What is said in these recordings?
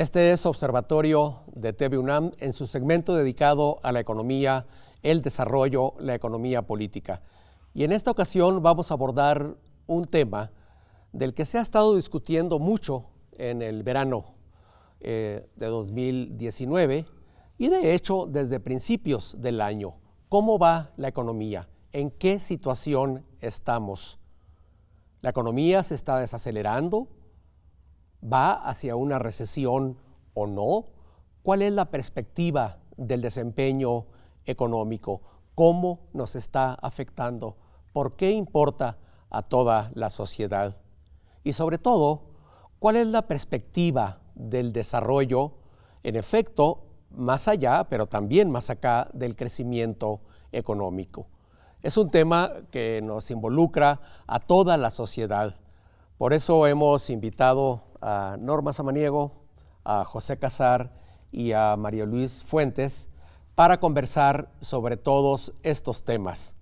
Este es Observatorio de TV UNAM en su segmento dedicado a la economía, el desarrollo, la economía política. Y en esta ocasión vamos a abordar un tema del que se ha estado discutiendo mucho en el verano de 2019 y de hecho desde principios del año. ¿Cómo va la economía? ¿En qué situación estamos? ¿La economía se está desacelerando? ¿Va hacia una recesión o no? ¿Cuál es la perspectiva del desempeño económico? ¿Cómo nos está afectando? ¿Por qué importa a toda la sociedad? Y sobre todo, ¿cuál es la perspectiva del desarrollo, en efecto, más allá, pero también más acá del crecimiento económico? Es un tema que nos involucra a toda la sociedad. Por eso hemos invitado a Norma Samaniego, a José Casar y a María Luis Fuentes para conversar sobre todos estos temas,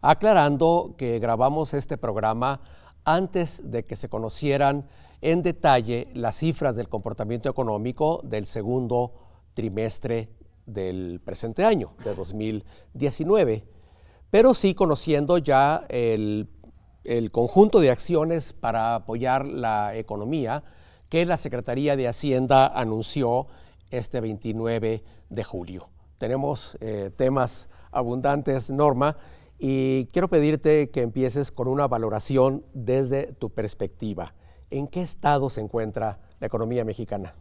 aclarando que grabamos este programa antes de que se conocieran en detalle las cifras del comportamiento económico del segundo trimestre del presente año, de 2019, pero sí conociendo ya el conjunto de acciones para apoyar la economía que la Secretaría de Hacienda anunció este 29 de julio. Tenemos temas abundantes, Norma, y quiero pedirte que empieces con una valoración desde tu perspectiva. ¿En qué estado se encuentra la economía mexicana?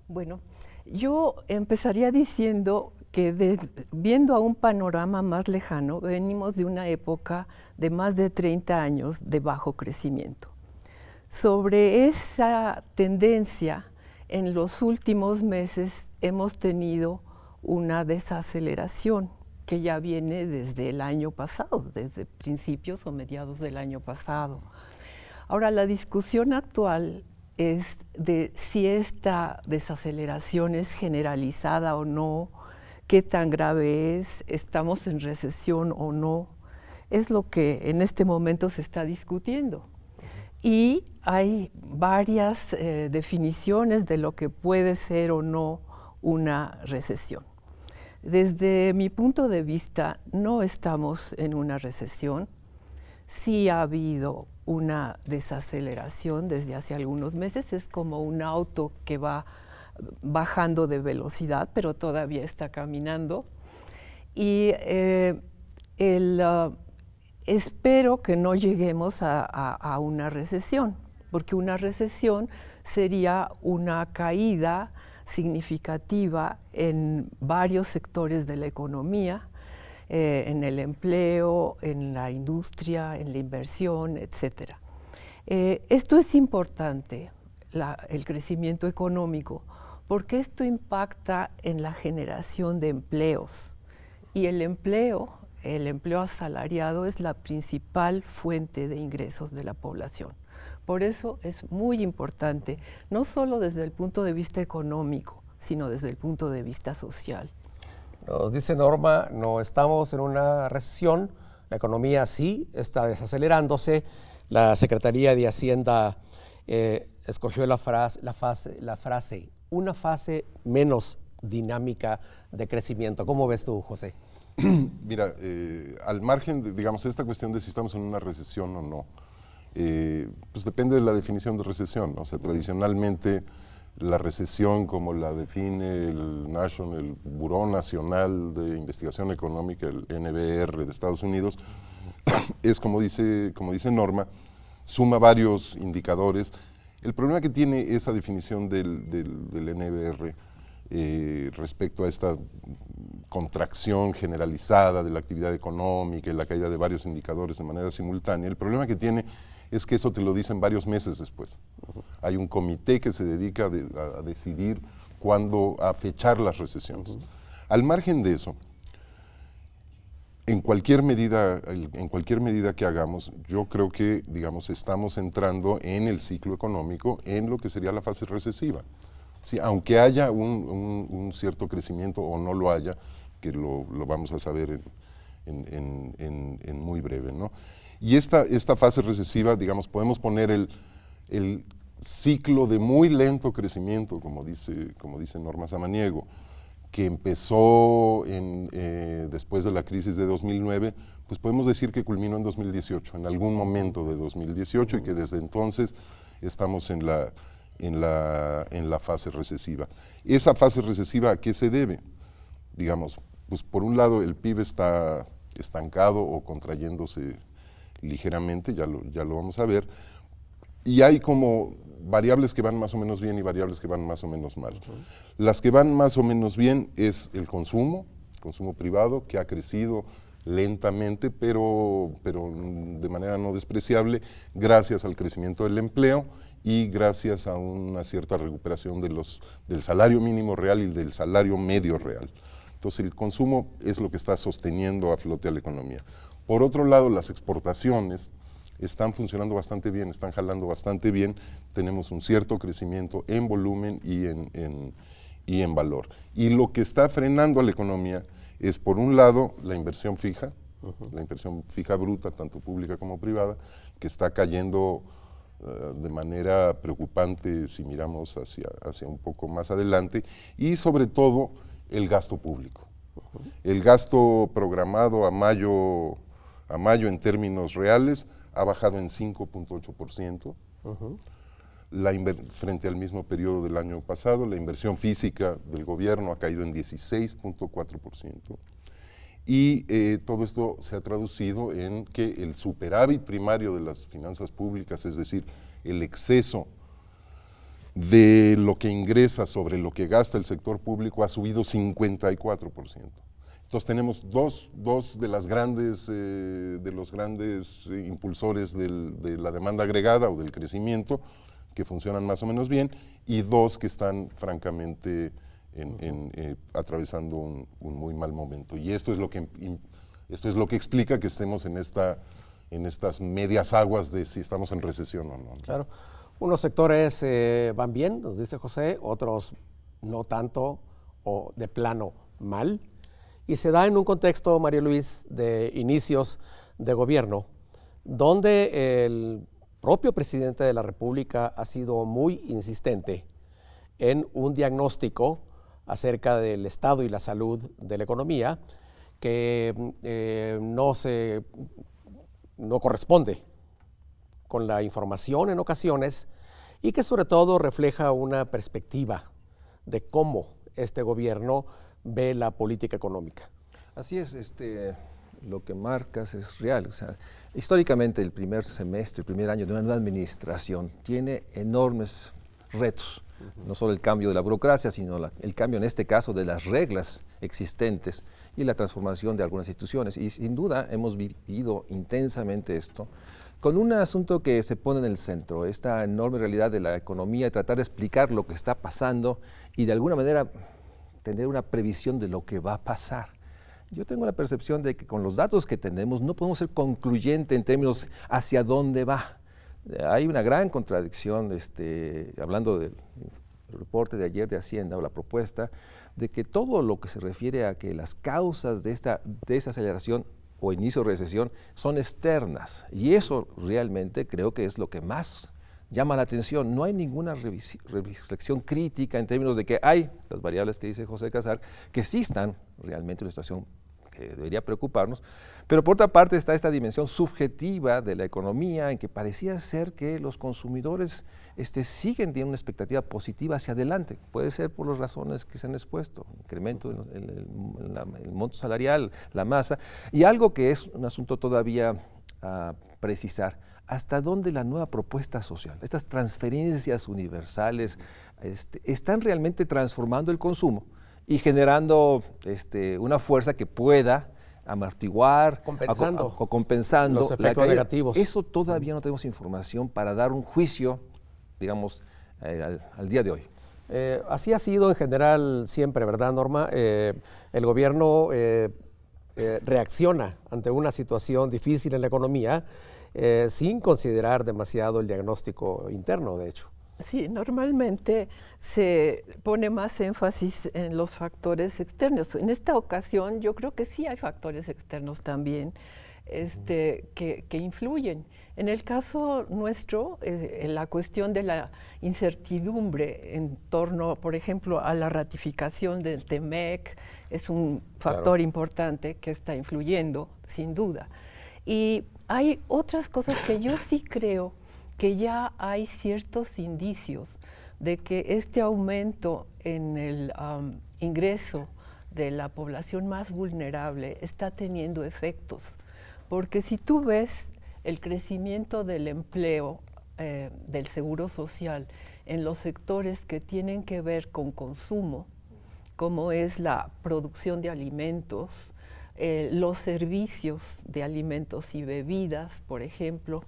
Bueno, yo empezaría diciendo que viendo a un panorama más lejano, venimos de una época de más de 30 años de bajo crecimiento. Sobre esa tendencia, en los últimos meses hemos tenido una desaceleración que ya viene desde el año pasado, desde principios o mediados del año pasado. Ahora, la discusión actual es de si esta desaceleración es generalizada o no, qué tan grave es, estamos en recesión o no, es lo que en este momento se está discutiendo. Y hay varias definiciones de lo que puede ser o no una recesión. Desde mi punto de vista, no estamos en una recesión. Sí ha habido una desaceleración desde hace algunos meses. Es como un auto que va bajando de velocidad, pero todavía está caminando. Y espero que no lleguemos a una recesión, porque una recesión sería una caída significativa en varios sectores de la economía, en el empleo, en la industria, en la inversión, etc. Esto es importante, el crecimiento económico, porque esto impacta en la generación de empleos. Y el empleo asalariado es la principal fuente de ingresos de la población. Por eso es muy importante, no solo desde el punto de vista económico, sino desde el punto de vista social. Nos dice Norma, no estamos en una recesión, la economía sí está desacelerándose. La Secretaría de Hacienda escogió la frase, una fase menos dinámica de crecimiento. ¿Cómo ves tú, José? Mira, al margen de, digamos, esta cuestión de si estamos en una recesión o no, pues depende de la definición de recesión, ¿no? O sea, tradicionalmente la recesión, como la define el Buró Nacional de Investigación Económica, el NBR de Estados Unidos, es como dice Norma, suma varios indicadores. El problema que tiene esa definición del NBR respecto a esta contracción generalizada de la actividad económica y la caída de varios indicadores de manera simultánea, el problema que tiene es que eso te lo dicen varios meses después. Hay un comité que se dedica a decidir cuándo, a fechar las recesiones. Al margen de eso, en cualquier medida que hagamos, yo creo que, digamos, estamos entrando en el ciclo económico, en lo que sería la fase recesiva. Sí, aunque haya un cierto crecimiento o no lo haya, que lo vamos a saber en muy breve, ¿no? Y esta fase recesiva, digamos, podemos poner el ciclo de muy lento crecimiento, como dice Norma Samaniego, que empezó después de la crisis de 2009, pues podemos decir que culminó en 2018, en algún momento de 2018, y que desde entonces estamos en la fase recesiva. ¿Esa fase recesiva a qué se debe? Digamos, pues por un lado el PIB está estancado o contrayéndose ligeramente, ya lo vamos a ver, y hay como variables que van más o menos bien y variables que van más o menos mal. Las que van más o menos bien es el consumo privado, que ha crecido lentamente, pero de manera no despreciable, gracias al crecimiento del empleo y gracias a una cierta recuperación del salario mínimo real y del salario medio real. Entonces el consumo es lo que está sosteniendo a flote a la economía. Por otro lado, las exportaciones están funcionando bastante bien, están jalando bastante bien, tenemos un cierto crecimiento en volumen y en valor. Y lo que está frenando a la economía es, por un lado, la inversión fija, la inversión fija bruta, tanto pública como privada, que está cayendo de manera preocupante si miramos hacia un poco más adelante, y sobre todo el gasto público. El gasto programado a mayo en términos reales ha bajado en 5.8%, frente al mismo periodo del año pasado. La inversión física del gobierno ha caído en 16.4%. Y todo esto se ha traducido en que el superávit primario de las finanzas públicas, es decir, el exceso de lo que ingresa sobre lo que gasta el sector público, ha subido 54%. Entonces tenemos dos de los grandes impulsores de la demanda agregada o del crecimiento, que funcionan más o menos bien, y dos que están francamente atravesando un muy mal momento. Y esto es lo que explica que estemos en estas medias aguas de si estamos en recesión o no. Claro. Unos sectores van bien, nos dice José, otros no tanto o de plano mal. Y se da en un contexto, María Luis, de inicios de gobierno, donde el propio presidente de la República ha sido muy insistente en un diagnóstico acerca del estado y la salud de la economía que no corresponde con la información en ocasiones y que sobre todo refleja una perspectiva de cómo este gobierno ve la política económica. Así es, lo que marcas es real. O sea, históricamente el primer semestre, el primer año de una nueva administración tiene enormes retos. No solo el cambio de la burocracia, sino el cambio en este caso de las reglas existentes y la transformación de algunas instituciones. Y sin duda hemos vivido intensamente esto con un asunto que se pone en el centro, esta enorme realidad de la economía, y tratar de explicar lo que está pasando y de alguna manera tener una previsión de lo que va a pasar. Yo tengo la percepción de que con los datos que tenemos no podemos ser concluyentes en términos hacia dónde va. Hay una gran contradicción, hablando del reporte de ayer de Hacienda o la propuesta, de que todo lo que se refiere a que las causas de esta aceleración o inicio de recesión son externas. Y eso realmente creo que es lo que más llama la atención. No hay ninguna reflexión crítica en términos de que hay las variables que dice José Casar, que sí están realmente en una situación que debería preocuparnos, pero por otra parte está esta dimensión subjetiva de la economía en que parecía ser que los consumidores siguen teniendo una expectativa positiva hacia adelante. Puede ser por las razones que se han expuesto, incremento en el monto salarial, la masa, y algo que es un asunto todavía a precisar: ¿hasta dónde la nueva propuesta social, estas transferencias universales, están realmente transformando el consumo y generando una fuerza que pueda amortiguar o compensando los efectos negativos? Eso todavía no tenemos información para dar un juicio, digamos, al día de hoy. Así ha sido en general siempre, ¿verdad, Norma? El gobierno reacciona ante una situación difícil en la economía sin considerar demasiado el diagnóstico interno, de hecho. Sí, normalmente se pone más énfasis en los factores externos. En esta ocasión yo creo que sí hay factores externos también que influyen. En el caso nuestro, la cuestión de la incertidumbre en torno, por ejemplo, a la ratificación del TEMEC es un factor importante que está influyendo, sin duda. Y hay otras cosas que yo sí creo que ya hay ciertos indicios de que este aumento en el ingreso de la población más vulnerable está teniendo efectos. Porque si tú ves el crecimiento del empleo, del seguro social, en los sectores que tienen que ver con consumo, como es la producción de alimentos, los servicios de alimentos y bebidas, por ejemplo,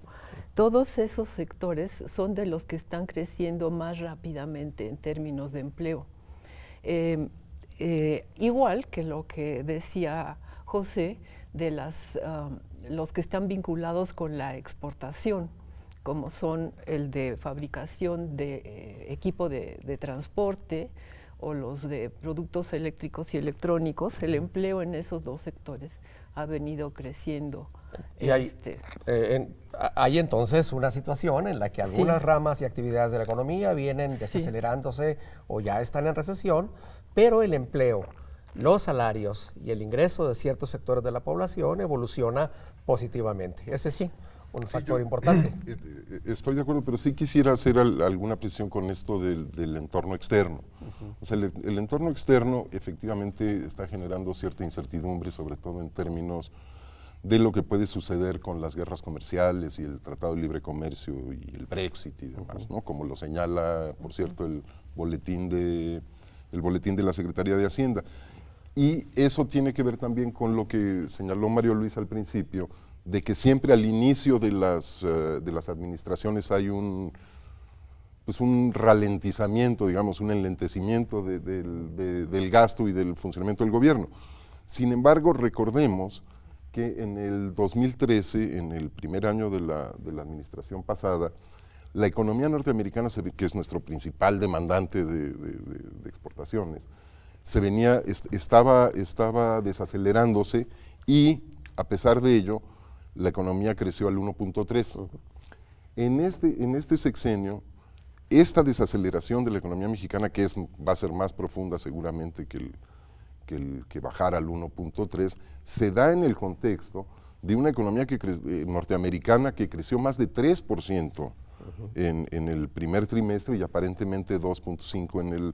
todos esos sectores son de los que están creciendo más rápidamente en términos de empleo. Igual que lo que decía José de los que están vinculados con la exportación, como son el de fabricación de equipo de transporte, o los de productos eléctricos y electrónicos, el empleo en esos dos sectores ha venido creciendo. Y hay entonces una situación en la que algunas ramas y actividades de la economía vienen desacelerándose o ya están en recesión, pero el empleo, los salarios y el ingreso de ciertos sectores de la población evoluciona positivamente. Ese es un factor importante. Estoy de acuerdo, pero sí quisiera hacer alguna precisión con esto del entorno externo. O sea, el entorno externo efectivamente está generando cierta incertidumbre, sobre todo en términos de lo que puede suceder con las guerras comerciales y el Tratado de Libre Comercio y el Brexit y demás, ¿no? Como lo señala, por cierto, el boletín de la Secretaría de Hacienda. Y eso tiene que ver también con lo que señaló Mario Luis al principio, de que siempre al inicio de las administraciones hay un ralentizamiento, digamos, un enlentecimiento del gasto y del funcionamiento del gobierno. Sin embargo, recordemos que en el 2013, en el primer año de la administración pasada, la economía norteamericana, que es nuestro principal demandante de exportaciones, estaba desacelerándose y, a pesar de ello, la economía creció al 1.3. En este sexenio, esta desaceleración de la economía mexicana, que va a ser más profunda seguramente que bajar al 1.3, se da en el contexto de una economía norteamericana que creció más de 3% en el primer trimestre y aparentemente 2.5%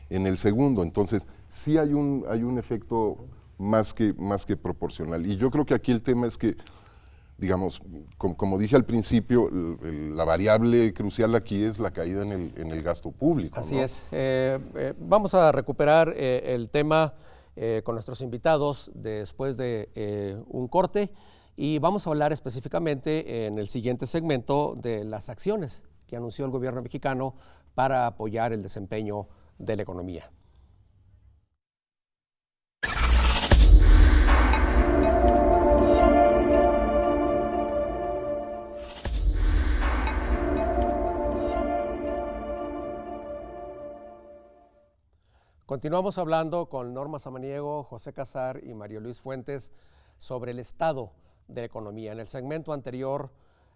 en el segundo. Entonces, sí hay un efecto más que proporcional. Y yo creo que aquí el tema es que, digamos, como dije al principio, la variable crucial aquí es la caída en el gasto público. Así ¿no? es. Vamos a recuperar el tema con nuestros invitados después de un corte y vamos a hablar específicamente en el siguiente segmento de las acciones que anunció el gobierno mexicano para apoyar el desempeño de la economía. Continuamos hablando con Norma Samaniego, José Casar y Mario Luis Fuentes sobre el estado de la economía. En el segmento anterior,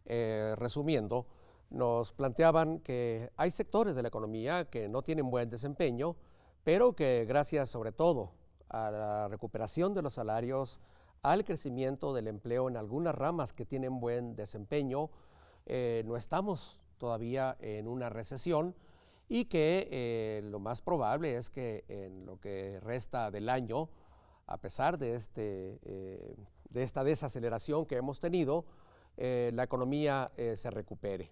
resumiendo, nos planteaban que hay sectores de la economía que no tienen buen desempeño, pero que gracias sobre todo a la recuperación de los salarios, al crecimiento del empleo en algunas ramas que tienen buen desempeño, no estamos todavía en una recesión, y que lo más probable es que en lo que resta del año, a pesar de esta desaceleración que hemos tenido, la economía se recupere.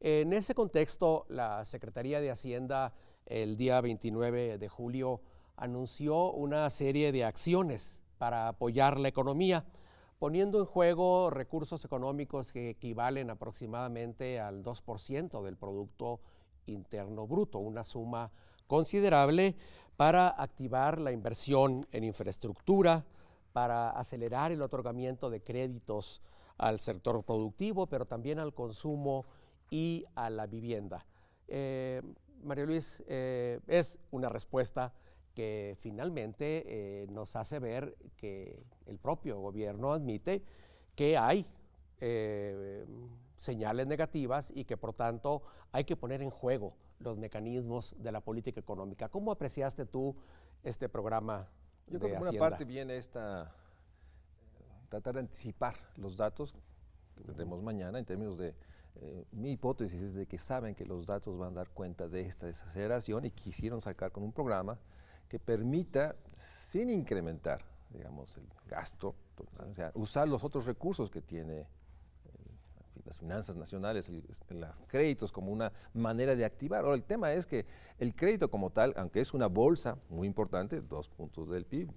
En ese contexto, la Secretaría de Hacienda el día 29 de julio anunció una serie de acciones para apoyar la economía, poniendo en juego recursos económicos que equivalen aproximadamente al 2% del Producto Interno Bruto, una suma considerable para activar la inversión en infraestructura, para acelerar el otorgamiento de créditos al sector productivo, pero también al consumo y a la vivienda. María Luis, es una respuesta que finalmente nos hace ver que el propio gobierno admite que hay señales negativas y que por tanto hay que poner en juego los mecanismos de la política económica. ¿Cómo apreciaste tú este programa de Yo creo que por una Hacienda? parte viene tratar de anticipar los datos que tendremos mañana en términos de, mi hipótesis es de que saben que los datos van a dar cuenta de esta desaceleración y quisieron sacar con un programa que permita, sin incrementar, digamos, el gasto, o sea, usar los otros recursos que tiene las finanzas nacionales, los créditos como una manera de activar. Ahora, el tema es que el crédito como tal, aunque es una bolsa muy importante, 2 puntos del PIB,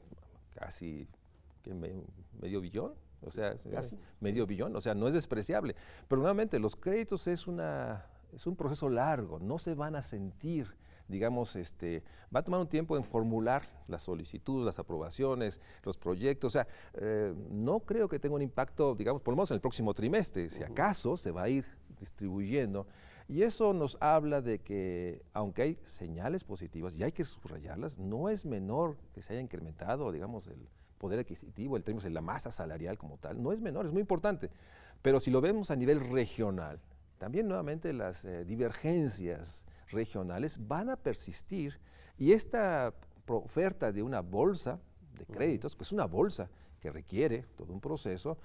casi medio billón, o sea, Casi, medio billón, o sea, no es despreciable. Pero nuevamente, los créditos es un proceso largo, no se van a sentir, digamos, va a tomar un tiempo en formular las solicitudes, las aprobaciones, los proyectos, o sea, no creo que tenga un impacto, digamos, por lo menos en el próximo trimestre, si acaso se va a ir distribuyendo, y eso nos habla de que, aunque hay señales positivas, y hay que subrayarlas, no es menor que se haya incrementado, digamos, el poder adquisitivo, el término de la masa salarial como tal, no es menor, es muy importante, pero si lo vemos a nivel regional, también nuevamente las divergencias regionales van a persistir y esta oferta de una bolsa de créditos, pues una bolsa que requiere todo un proceso,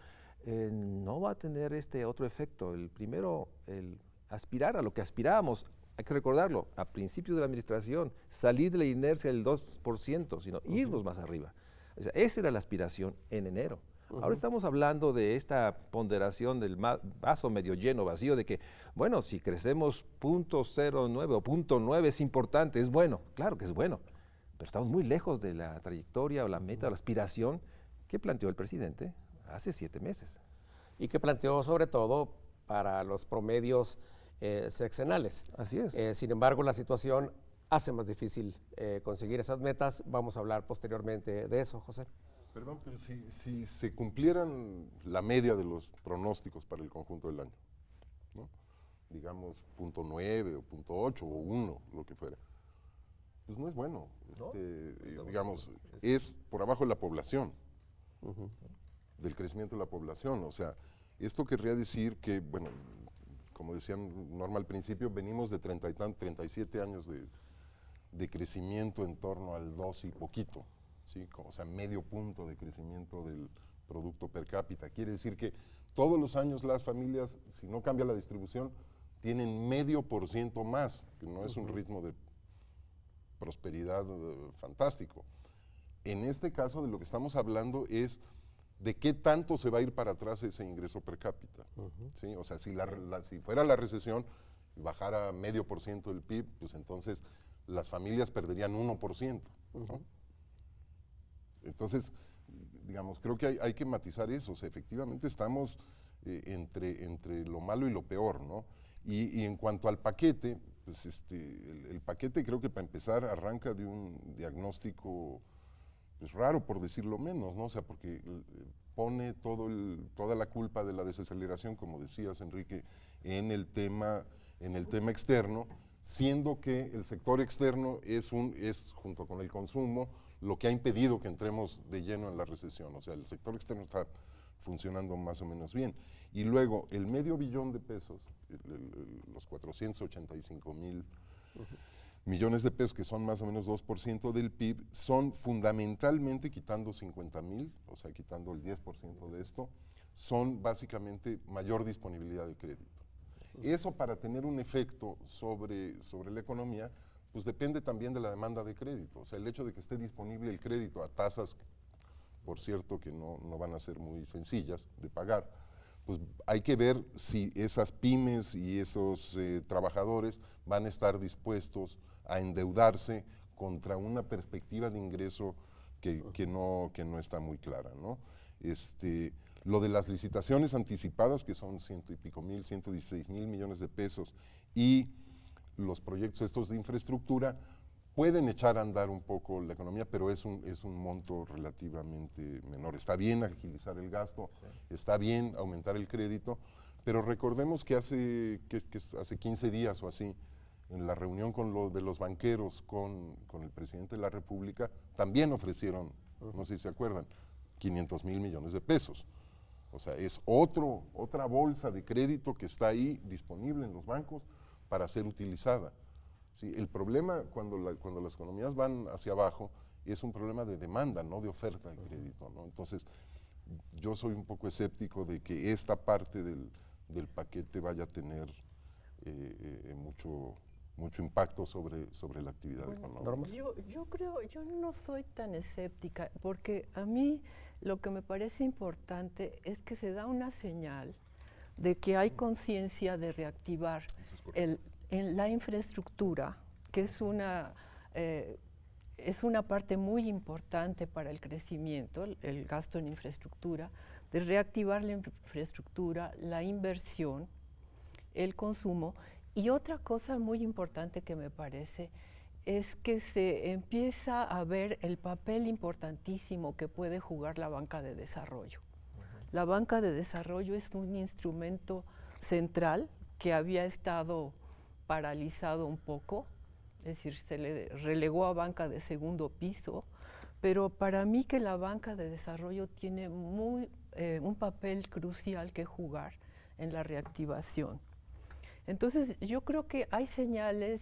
no va a tener este otro efecto. El primero, el aspirar a lo que aspirábamos, hay que recordarlo, a principios de la administración, salir de la inercia del 2%, sino irnos más arriba. O sea, esa era la aspiración en enero. Ahora estamos hablando de esta ponderación del vaso medio lleno, vacío, de que, bueno, si crecemos 0.09 o 0.9 es importante, es bueno, claro que es bueno, pero estamos muy lejos de la trayectoria o la meta o la aspiración que planteó el presidente hace 7 meses. Y que planteó sobre todo para los promedios sexenales. Así es. Sin embargo, la situación hace más difícil conseguir esas metas. Vamos a hablar posteriormente de eso, José. Perdón, pero si se cumplieran la media de los pronósticos para el conjunto del año, ¿no? Digamos 0.9 o 0.8 o 1, lo que fuera, pues no es bueno. ¿No? Digamos, es por abajo de la población, del crecimiento de la población. O sea, esto querría decir que, bueno, como decía Norma al principio, venimos de 37 años de crecimiento en torno al 2 y poquito. ¿Sí? O sea, medio punto de crecimiento del Producto Per Cápita. Quiere decir que todos los años las familias, si no cambia la distribución, tienen 0.5% más, que no es un ritmo de prosperidad fantástico. En este caso, de lo que estamos hablando es de qué tanto se va a ir para atrás ese ingreso per cápita. ¿Sí? O sea, si fuera la recesión y bajara 0.5% el PIB, pues entonces las familias perderían 1%. ¿No? Entonces, digamos, creo que hay que matizar eso. O sea, efectivamente estamos entre lo malo y lo peor, ¿no? Y en cuanto al paquete, pues el paquete creo que para empezar arranca de un diagnóstico pues raro, por decirlo menos, ¿no? O sea, porque pone toda la culpa de la desaceleración, como decías, Enrique, en el tema externo, siendo que el sector externo es junto con el consumo, lo que ha impedido que entremos de lleno en la recesión. O sea, el sector externo está funcionando más o menos bien. Y luego, el $500 billion de pesos, los 485,000 millones de pesos, que son más o menos 2% del PIB, son fundamentalmente, quitando 50,000, o sea, quitando el 10% de esto, son básicamente mayor disponibilidad de crédito. Eso, para tener un efecto sobre la economía, pues depende también de la demanda de crédito. O sea, el hecho de que esté disponible el crédito a tasas, por cierto, que no van a ser muy sencillas de pagar, pues hay que ver si esas pymes y esos trabajadores van a estar dispuestos a endeudarse contra una perspectiva de ingreso que no está muy clara, ¿no? Lo de las licitaciones anticipadas, que son 116,000 millones de pesos, y los proyectos estos de infraestructura, pueden echar a andar un poco la economía, pero es un monto relativamente menor. Está bien agilizar el gasto, está bien aumentar el crédito, pero recordemos que hace 15 días o así, en la reunión de los banqueros con el presidente de la República, también ofrecieron, no sé si se acuerdan, 500,000 millones de pesos. O sea, es otra bolsa de crédito que está ahí disponible en los bancos para ser utilizada. Sí, el problema cuando las economías van hacia abajo es un problema de demanda, no de oferta de crédito, ¿no? Entonces, yo soy un poco escéptico de que esta parte del paquete vaya a tener mucho impacto sobre la actividad económica. Yo no soy tan escéptica, porque a mí lo que me parece importante es que se da una señal de que hay conciencia de reactivar en la infraestructura, que es una parte muy importante para el crecimiento, el gasto en infraestructura, de reactivar la infraestructura, la inversión, el consumo. Y otra cosa muy importante que me parece es que se empieza a ver el papel importantísimo que puede jugar la banca de desarrollo. La banca de desarrollo es un instrumento central que había estado paralizado un poco, es decir, se le relegó a banca de segundo piso, pero para mí que la banca de desarrollo tiene un papel crucial que jugar en la reactivación. Entonces, yo creo que hay señales,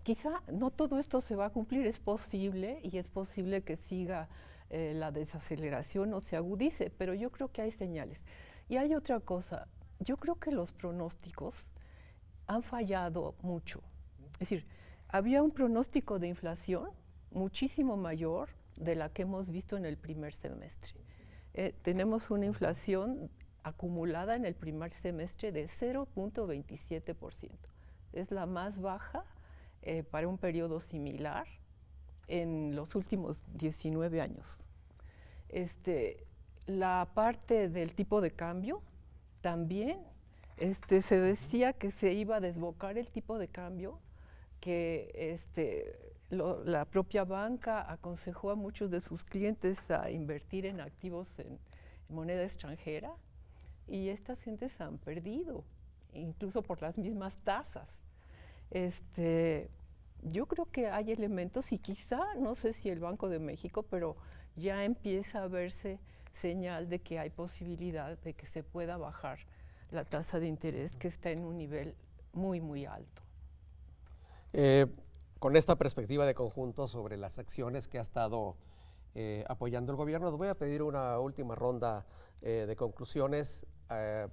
quizá no todo esto se va a cumplir, es posible, y es posible que siga la desaceleración o se agudice, pero yo creo que hay señales. Y hay otra cosa, yo creo que los pronósticos han fallado mucho. Es decir, había un pronóstico de inflación muchísimo mayor de la que hemos visto en el primer semestre. Tenemos una inflación acumulada en el primer semestre de 0.27%. Es la más baja para un periodo similar en los últimos 19 años. La parte del tipo de cambio también, se decía que se iba a desbocar el tipo de cambio, que la propia banca aconsejó a muchos de sus clientes a invertir en activos en moneda extranjera, y estas gentes han perdido, incluso por las mismas tasas. Yo creo que hay elementos, y quizá, no sé si el Banco de México, pero ya empieza a verse señal de que hay posibilidad de que se pueda bajar la tasa de interés, que está en un nivel muy, muy alto. Con esta perspectiva de conjunto sobre las acciones que ha estado apoyando el gobierno, les voy a pedir una última ronda de conclusiones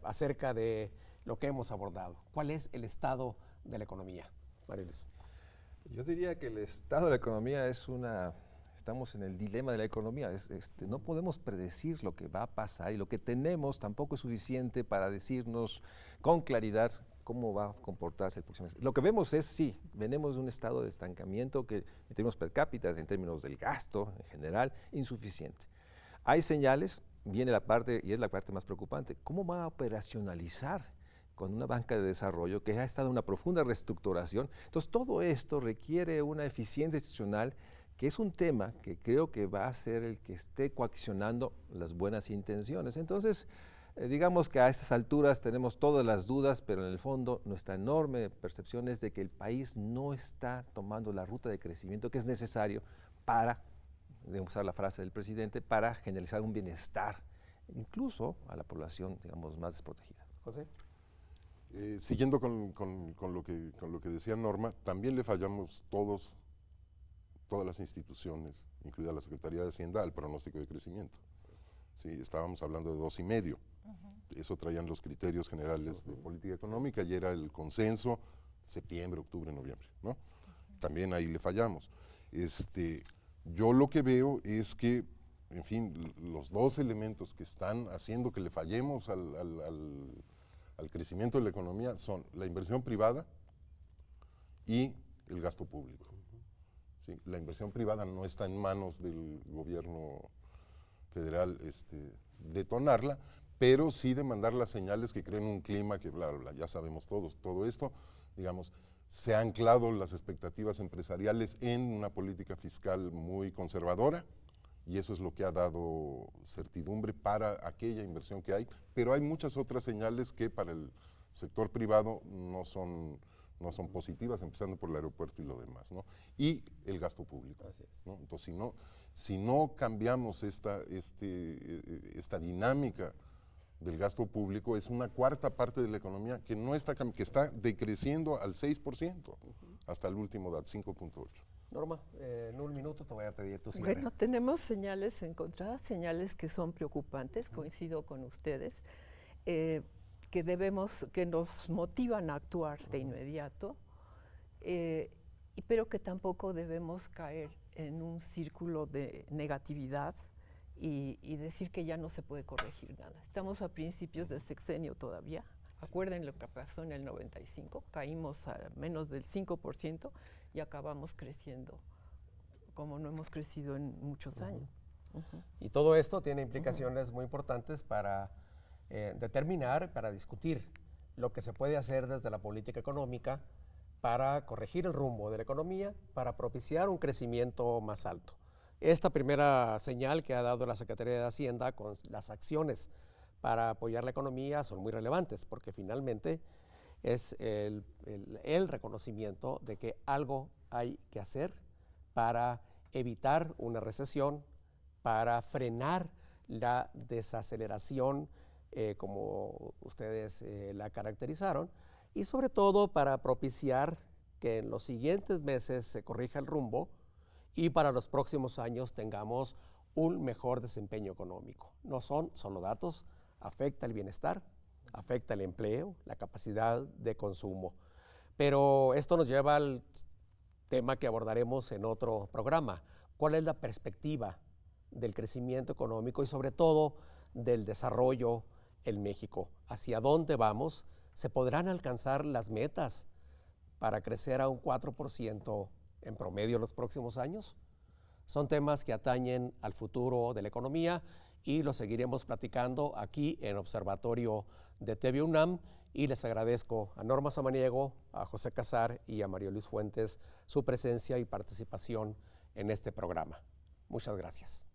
acerca de lo que hemos abordado. ¿Cuál es el estado de la economía? Marilis. Yo diría que el estado de la economía estamos en el dilema de la economía. No podemos predecir lo que va a pasar, y lo que tenemos tampoco es suficiente para decirnos con claridad cómo va a comportarse el próximo mes. Lo que vemos es, sí, venimos de un estado de estancamiento que en términos per cápita, en términos del gasto en general, insuficiente. Hay señales, viene la parte, y es la parte más preocupante, ¿cómo va a operacionalizar con una banca de desarrollo que ha estado en una profunda reestructuración? Entonces, todo esto requiere una eficiencia institucional, que es un tema que creo que va a ser el que esté coaccionando las buenas intenciones. Entonces, digamos que a estas alturas tenemos todas las dudas, pero en el fondo nuestra enorme percepción es de que el país no está tomando la ruta de crecimiento que es necesario para, debemos usar la frase del presidente, para generalizar un bienestar, incluso a la población, digamos, más desprotegida. José. Siguiendo con lo que decía Norma, también le fallamos todas las instituciones, incluida la Secretaría de Hacienda, al pronóstico de crecimiento. Sí, estábamos hablando de 2,5. Eso traían los criterios generales de política económica y era el consenso septiembre, octubre, noviembre, ¿no? También ahí le fallamos. Yo lo que veo es que, en fin, los dos elementos que están haciendo que le fallemos al crecimiento de la economía son la inversión privada y el gasto público. Sí, la inversión privada no está en manos del gobierno federal detonarla, pero sí de mandar las señales que creen un clima que bla, bla, bla, ya sabemos todos. Todo esto, digamos, se han anclado las expectativas empresariales en una política fiscal muy conservadora, y eso es lo que ha dado certidumbre para aquella inversión que hay, pero hay muchas otras señales que para el sector privado no son no son positivas, empezando por el aeropuerto y lo demás, ¿no? Y el gasto público. Así es. ¿No? Entonces, si no cambiamos esta dinámica del gasto público, es una cuarta parte de la economía que no está, que está decreciendo al 6%, hasta el último dato, 5.8. Norma, en un minuto te voy a pedir tu cierre. Bueno, tenemos señales encontradas, señales que son preocupantes, coincido con ustedes, que nos motivan a actuar de inmediato, pero que tampoco debemos caer en un círculo de negatividad y decir que ya no se puede corregir nada. Estamos a principios del sexenio todavía. Acuerden lo que pasó en el 95, caímos a menos del 5% y acabamos creciendo como no hemos crecido en muchos años. Y todo esto tiene implicaciones muy importantes para determinar, para discutir lo que se puede hacer desde la política económica para corregir el rumbo de la economía, para propiciar un crecimiento más alto. Esta primera señal que ha dado la Secretaría de Hacienda con las acciones para apoyar la economía son muy relevantes, porque finalmente es el reconocimiento de que algo hay que hacer para evitar una recesión, para frenar la desaceleración, como ustedes la caracterizaron, y sobre todo para propiciar que en los siguientes meses se corrija el rumbo y para los próximos años tengamos un mejor desempeño económico. No son solo datos, afecta el bienestar, afecta el empleo, la capacidad de consumo. Pero esto nos lleva al tema que abordaremos en otro programa. ¿Cuál es la perspectiva del crecimiento económico y sobre todo del desarrollo en México? ¿Hacia dónde vamos? ¿Se podrán alcanzar las metas para crecer a un 4% en promedio los próximos años? Son temas que atañen al futuro de la economía y lo seguiremos platicando aquí en Observatorio de TV UNAM, y les agradezco a Norma Samaniego, a José Casar y a María Luis Fuentes su presencia y participación en este programa. Muchas gracias.